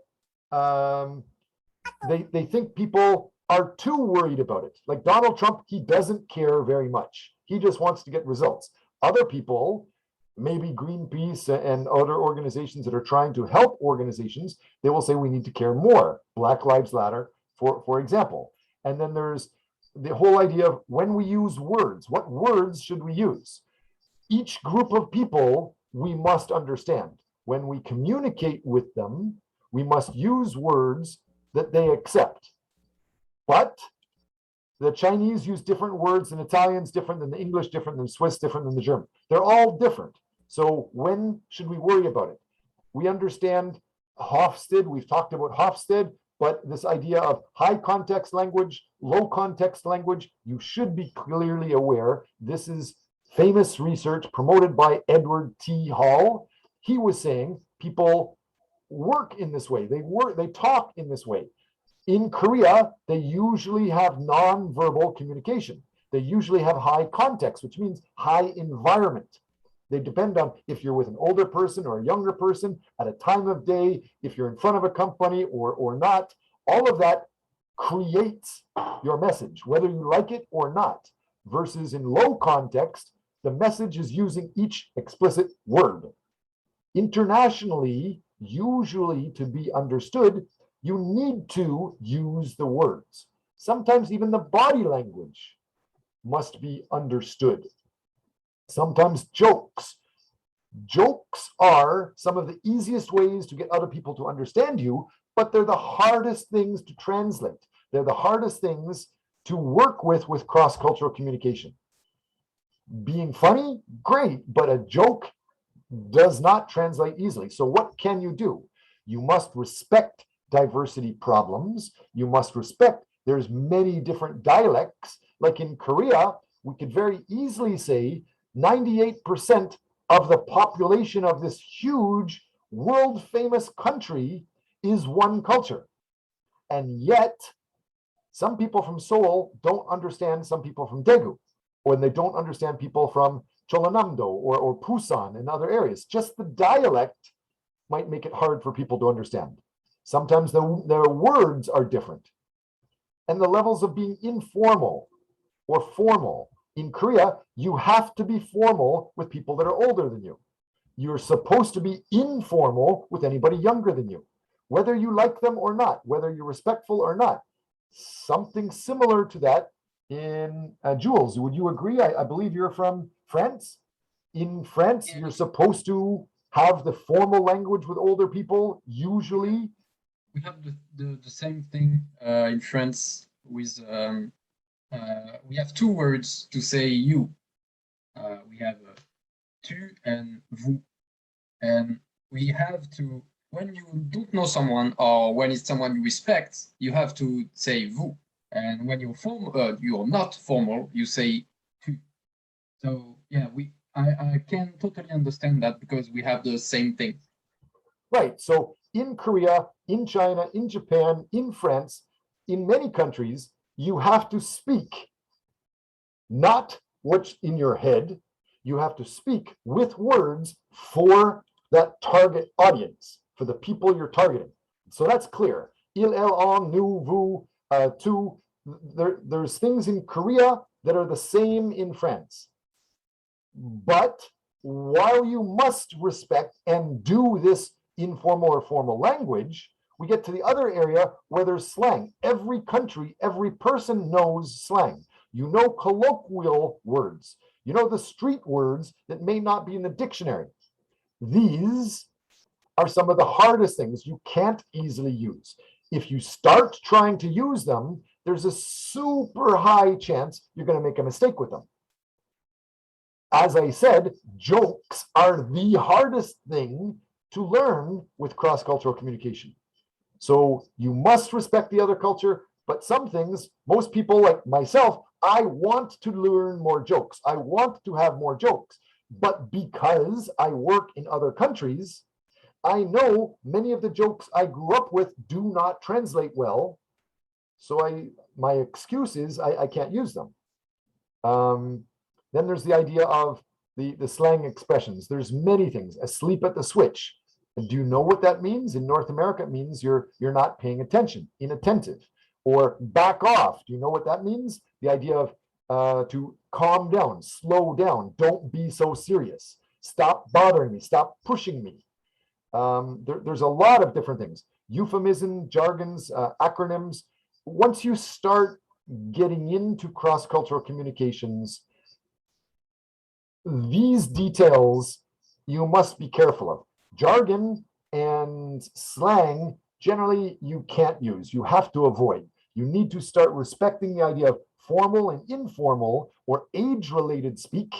they think people are too worried about it. Like Donald Trump, he doesn't care very much. He just wants to get results. Other people, maybe Greenpeace and other organizations that are trying to help organizations, they will say we need to care more. Black Lives Matter, for example. And then there's the whole idea of when we use words, what words should we use? Each group of people, we must understand. When we communicate with them, we must use words that they accept. But the Chinese use different words, and Italians different than the English, different than Swiss, different than the German. They're all different. So when should we worry about it? We understand Hofstede, we've talked about Hofstede, but this idea of high context language, low context language, you should be clearly aware. This is famous research promoted by Edward T. Hall. He was saying people work in this way. They talk in this way. In Korea, they usually have non-verbal communication. They usually have high context, which means high environment. They depend on if you're with an older person or a younger person at a time of day, if you're in front of a company or not. All of that creates your message, whether you like it or not. Versus in low context, the message is using each explicit word. Internationally, usually to be understood, you need to use the words. Sometimes even the body language must be understood. Sometimes jokes. Jokes are some of the easiest ways to get other people to understand you, but they're the hardest things to translate. They're the hardest things to work with cross-cultural communication. Being funny, great, but a joke does not translate easily. So what can you do? You must respect diversity problems. You must respect there's many different dialects. Like in Korea, we could very easily say 98% of the population of this huge world famous country is one culture. And yet, some people from Seoul don't understand some people from Daegu, or they don't understand people from Cholanamdo or Busan and other areas. Just the dialect might make it hard for people to understand. Sometimes their words are different. And the levels of being informal or formal. In Korea, you have to be formal with people that are older than you. You're supposed to be informal with anybody younger than you, whether you like them or not, whether you're respectful or not. Something similar to that in Jules, would you agree? I believe you're from France. In France, you're supposed to have the formal language with older people, usually. We have the same thing in France with we have two words to say you. We have tu and vous, and we have to, when you don't know someone or when it's someone you respect, you have to say vous, and when you're not formal, you say tu. So yeah, I can totally understand that because we have the same thing. Right. So in Korea, in China, in Japan, in France, in many countries, you have to speak not what's in your head. You have to speak with words for that target audience, for the people you're targeting. So that's clear. Il, elle, on, nous, vous, tu. There's things in Korea that are the same in France. But while you must respect and do this informal or formal language, we get to the other area where there's slang. Every country, every person knows slang. You know colloquial words. You know the street words that may not be in the dictionary. These are some of the hardest things you can't easily use. If you start trying to use them, there's a super high chance you're going to make a mistake with them. As I said, jokes are the hardest thing to learn with cross-cultural communication. So you must respect the other culture, but some things, most people like myself, I want to learn more jokes. I want to have more jokes. But because I work in other countries, I know many of the jokes I grew up with do not translate well. So my excuse is I can't use them. Then there's the idea of the slang expressions. There's many things. Asleep at the switch. And do you know what that means? In North America, it means you're not paying attention, inattentive. Or back off. Do you know what that means? The idea of to calm down, slow down, don't be so serious. Stop bothering me, stop pushing me. There's a lot of different things. Euphemism, jargons, acronyms. Once you start getting into cross-cultural communications, these details you must be careful of. Jargon and slang, generally you can't use, you have to avoid. You need to start respecting the idea of formal and informal or age-related speak,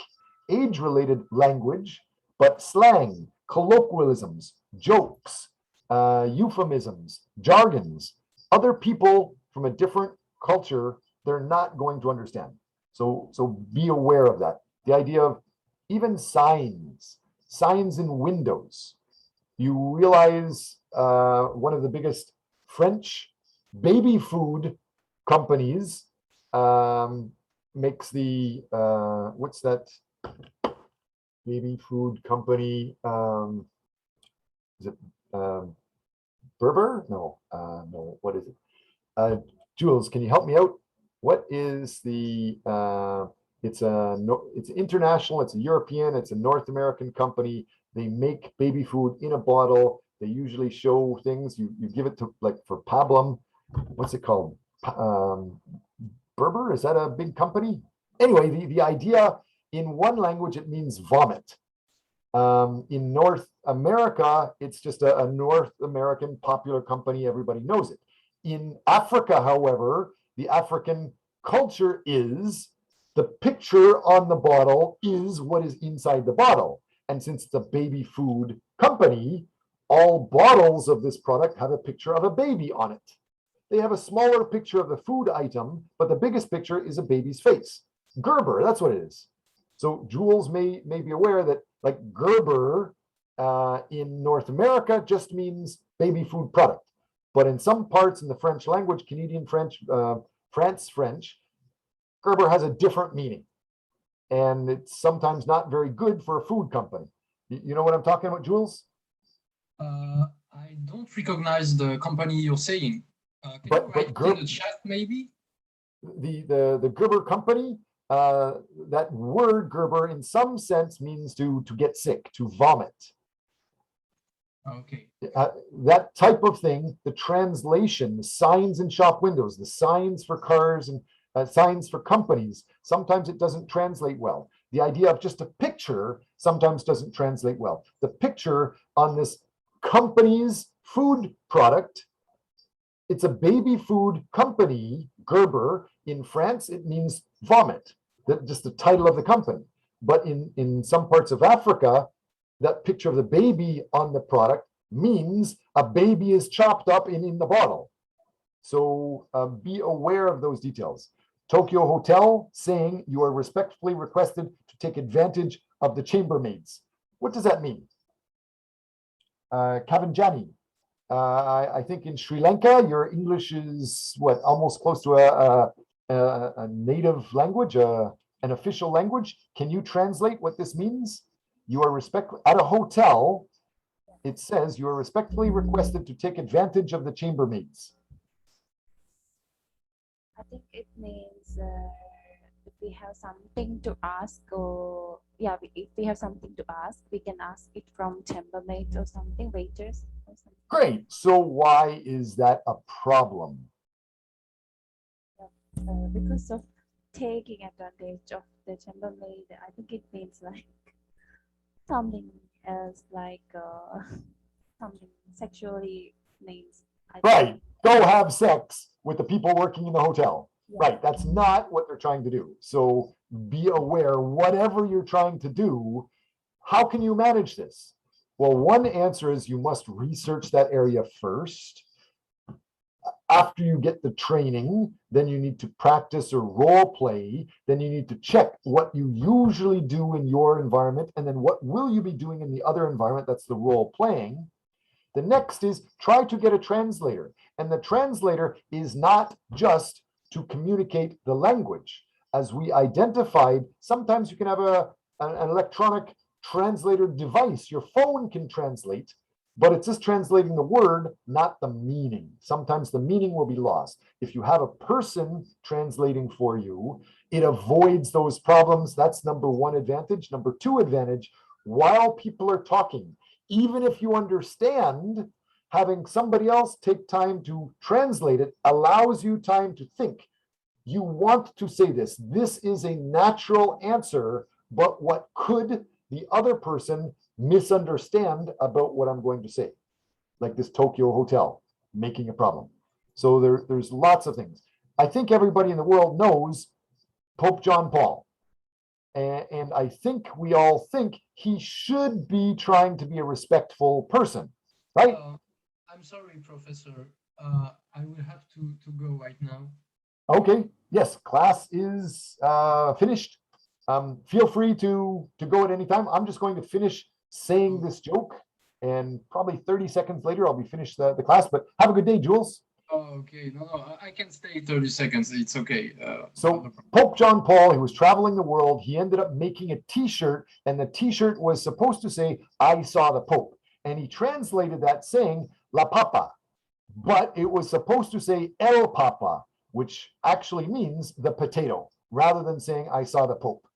age-related language, but slang, colloquialisms, jokes, euphemisms, jargons, other people from a different culture, they're not going to understand. So be aware of that. The idea of even signs in windows. You realize one of the biggest French baby food companies makes the, what's that baby food company? Is it Berber? No, no, what is it? Jules, can you help me out? What is the, it's international, it's a European, it's a North American company. They make baby food in a bottle. They usually show things. You give it to, like for pablum, what's it called? Berber, is that a big company? Anyway, the idea in one language, it means vomit. In North America, it's just a North American popular company. Everybody knows it. In Africa, however, the African culture is the picture on the bottle is what is inside the bottle. And since it's a baby food company, all bottles of this product have a picture of a baby on it. They have a smaller picture of the food item, but the biggest picture is a baby's face. Gerber, that's what it is. So Jules may be aware that like Gerber in North America just means baby food product. But in some parts in the French language, Canadian French, France French, Gerber has a different meaning. And it's sometimes not very good for a food company. You know what I'm talking about, Jules? I don't recognize the company you're saying. Can you write in the chat maybe? The Gerber company, that word Gerber in some sense means to get sick, to vomit. Okay. That type of thing, the translation, the signs in shop windows, the signs for cars and signs for companies, sometimes it doesn't translate well. The idea of just a picture sometimes doesn't translate well. The picture on this company's food product, it's a baby food company, Gerber. In France, it means vomit, just the title of the company. But in some parts of Africa, that picture of the baby on the product means a baby is chopped up in the bottle. So be aware of those details. Tokyo Hotel saying you are respectfully requested to take advantage of the chambermaids. What does that mean? Kavanjani, I think in Sri Lanka, your English is what, almost close to a native language, an official language. Can you translate what this means? You are at a hotel. It says you are respectfully requested to take advantage of the chambermaids. I think it means if we have something to ask, or yeah, if we have something to ask, we can ask it from chambermaids or something, waiters or something. Great. So why is that a problem? Because of taking advantage of the chambermaid, I think it means like something else, like something sexually means. Right. Go have sex with the people working in the hotel. Yeah. Right. That's not what they're trying to do. So be aware, whatever you're trying to do, how can you manage this? Well, one answer is you must research that area first. After you get the training, then you need to practice or role play. Then you need to check what you usually do in your environment, and then what will you be doing in the other environment. That's the role playing. The next is try to get a translator. And the translator is not just to communicate the language. As we identified, sometimes you can have an electronic translator device. Your phone can translate, but it's just translating the word, not the meaning. Sometimes the meaning will be lost. If you have a person translating for you, it avoids those problems. That's number one advantage. Number two advantage, while people are talking, even if you understand, having somebody else take time to translate it allows you time to think. You want to say this. This is a natural answer, but what could the other person misunderstand about what I'm going to say? Like this Tokyo hotel making a problem. So there's lots of things. I think everybody in the world knows Pope John Paul. And I think we all think he should be trying to be a respectful person, right? I'm sorry, Professor. I will have to go right now. Okay. Yes, class is finished. Feel free to go at any time. I'm just going to finish saying this joke, and probably 30 seconds later, I'll be finished the class. But have a good day, Jules. Oh, okay. No, I can stay 30 seconds. It's okay. So Pope John Paul, he was traveling the world. He ended up making a T-shirt, and the T-shirt was supposed to say, "I saw the Pope." And he translated that saying, "La Papa." But it was supposed to say El Papa, which actually means the potato, rather than saying, "I saw the Pope."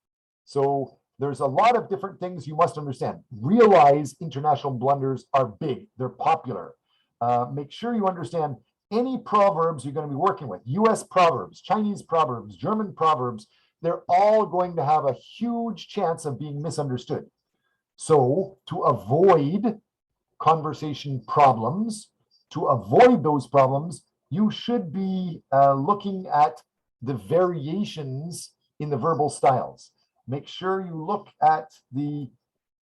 So there's a lot of different things you must understand. Realize international blunders are big. They're popular. Make sure you understand any proverbs you're going to be working with, US proverbs, Chinese proverbs, German proverbs, they're all going to have a huge chance of being misunderstood. So to avoid conversation problems, to avoid those problems, you should be looking at the variations in the verbal styles. Make sure you look at the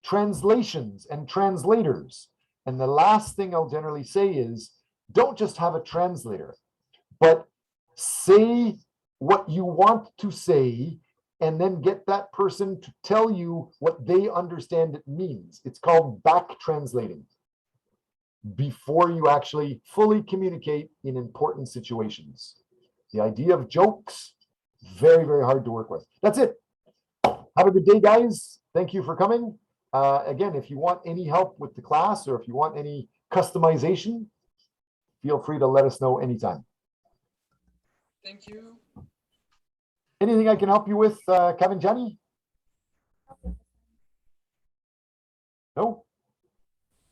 translations and translators. And the last thing I'll generally say is, don't just have a translator, but say what you want to say and then get that person to tell you what they understand it means. It's called back translating before you actually fully communicate in important situations. The idea of jokes, very, very hard to work with. That's it. Have a good day, guys. Thank you for coming. Again, if you want any help with the class or if you want any customization, feel free to let us know anytime. Thank you. Anything I can help you with, Kevin, Johnny? No?